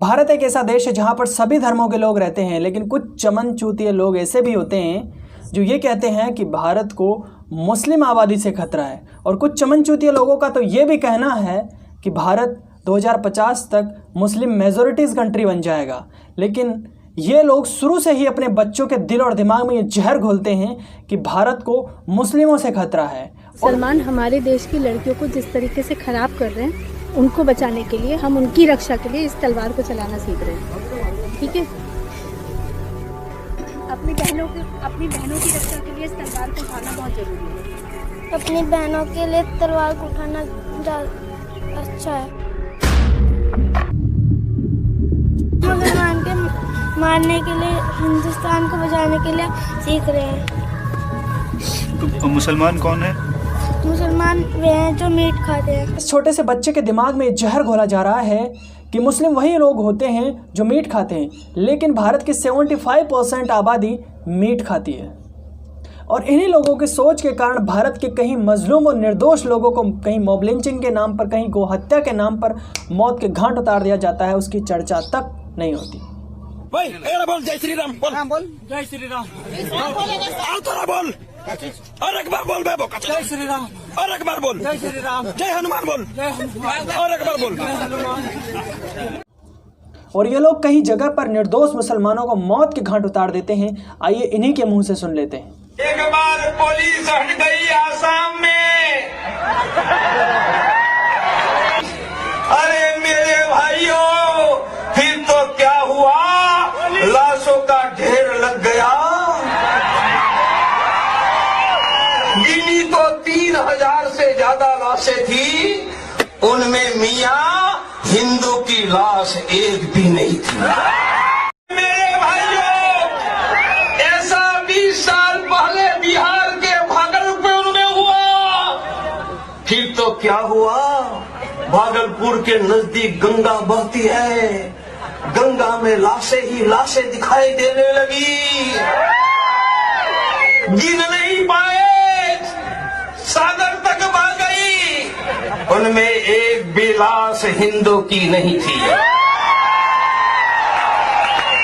भारत एक ऐसा देश है जहाँ पर सभी धर्मों के लोग रहते हैं, लेकिन कुछ चमन-चूतिए लोग ऐसे भी होते हैं जो ये कहते हैं कि भारत को मुस्लिम आबादी से खतरा है। और कुछ चमन-चूतिए लोगों का तो ये भी कहना है कि भारत 2050 तक मुस्लिम मेजॉरिटीज़ कंट्री बन जाएगा। लेकिन ये लोग शुरू से ही अपने बच्चों के दिल और दिमाग में ये जहर घोलते हैं कि भारत को मुस्लिमों से खतरा है। सलमान हमारे देश की लड़कियों को जिस तरीके से ख़राब कर रहे हैं, उनको बचाने के लिए हम उनकी रक्षा के लिए इस तलवार को चलाना सीख रहे हैं। ठीक है, अपनी बहनों की रक्षा के लिए इस तलवार को उठाना बहुत जरूरी है। अपनी बहनों के लिए तलवार को उठाना अच्छा है। मुसलमान के मारने के लिए, हिंदुस्तान को बचाने के लिए सीख रहे हैं। तो मुसलमान कौन है? मुसलमान वे हैं जो मीट खाते हैं। इस छोटे से बच्चे के दिमाग में जहर घोला जा रहा है कि मुस्लिम वही लोग होते हैं जो मीट खाते हैं, लेकिन भारत की 75% आबादी मीट खाती है। और इन्हीं लोगों की सोच के कारण भारत के कहीं मजलूम और निर्दोष लोगों को कहीं मॉब लिंचिंग के नाम पर, कहीं गोहत्या के नाम पर मौत के घाट उतार दिया जाता है, उसकी चर्चा तक नहीं होती। बोल जय श्री राम, बोल जय श्री राम, बोल और एक बार बोल जय श्री राम, और एक बार बोल जय श्री राम, जय हनुमान बोल, और एक बार बोल। और ये लोग कई जगह पर निर्दोष मुसलमानों को मौत के घाट उतार देते हैं। आइए इन्हीं के मुंह से सुन लेते हैं। एक बार पुलिस हट गई आसाम में, अरे मेरे भाइयों फिर तो क्या हुआ, लाशों का ढेर लग गया। गिनी तो 3000 से ज्यादा लाशें थी, उनमें मियां हिंदू की लाश एक भी नहीं थी। मेरे भाइयों, ऐसा 20 साल पहले बिहार के भागलपुर में हुआ। फिर तो क्या हुआ, भागलपुर के नजदीक गंगा बहती है, गंगा में लाशें ही लाशें दिखाई देने लगी। गिन नहीं पाए, सागर तक बह गई, उनमें एक भी लाश हिंदू की नहीं थी।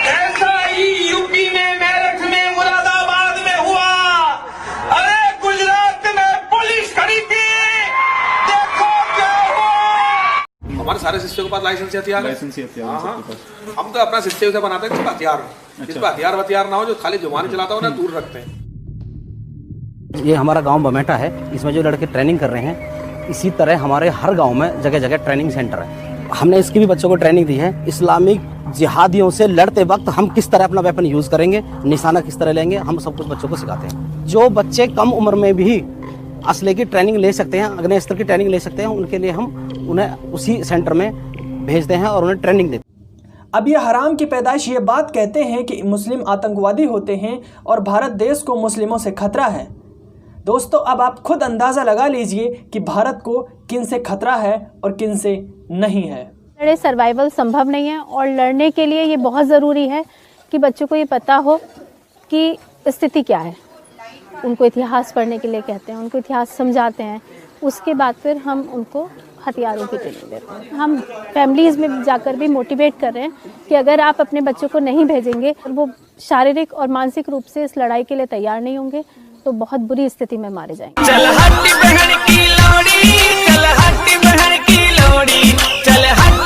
ऐसा ही यूपी में, मेरठ में, मुरादाबाद में हुआ। अरे गुजरात में पुलिस खड़ी थी, देखो क्या हुआ। हमारे सारे शिष्यों के पास लाइसेंस हथियार है। हम तो अपना शिष्य उसे बनाते हैं जिसका हथियार हो, जिसका हथियार ना हो, जो खाली जुबान चलाता हो ना, दूर रखते हैं। ये हमारा गांव बमेटा है, इसमें जो लड़के ट्रेनिंग कर रहे हैं, इसी तरह हमारे हर गांव में जगह जगह ट्रेनिंग सेंटर है। हमने इसकी भी बच्चों को ट्रेनिंग दी है। इस्लामिक जिहादियों से लड़ते वक्त हम किस तरह अपना वेपन यूज़ करेंगे, निशाना किस तरह लेंगे, हम सब कुछ बच्चों को सिखाते हैं। जो बच्चे कम उम्र में भी असले की ट्रेनिंग ले सकते हैं, अग्नि अस्त्र की ट्रेनिंग ले सकते हैं, उनके लिए हम उन्हें उसी सेंटर में भेजते हैं और उन्हें ट्रेनिंग देते हैं। अब ये हराम की पैदाइश ये बात कहते हैं कि मुस्लिम आतंकवादी होते हैं और भारत देश को मुस्लिमों से खतरा है। दोस्तों, अब आप खुद अंदाज़ा लगा लीजिए कि भारत को किन से खतरा है और किन से नहीं है। लड़े सर्वाइवल संभव नहीं है, और लड़ने के लिए ये बहुत ज़रूरी है कि बच्चों को ये पता हो कि स्थिति क्या है। उनको इतिहास पढ़ने के लिए कहते हैं, उनको इतिहास समझाते हैं, उसके बाद फिर हम उनको हथियारों की ट्रेनिंग देते हैं। हम फैमिलीज़ में जाकर भी मोटिवेट कर रहे हैं कि अगर आप अपने बच्चों को नहीं भेजेंगे और वो शारीरिक और मानसिक रूप से इस लड़ाई के लिए तैयार नहीं होंगे तो बहुत बुरी स्थिति में मारे जाएंगे। चल हट बहन की लोड़ी, चल हट बहन की लोड़ी, चल हट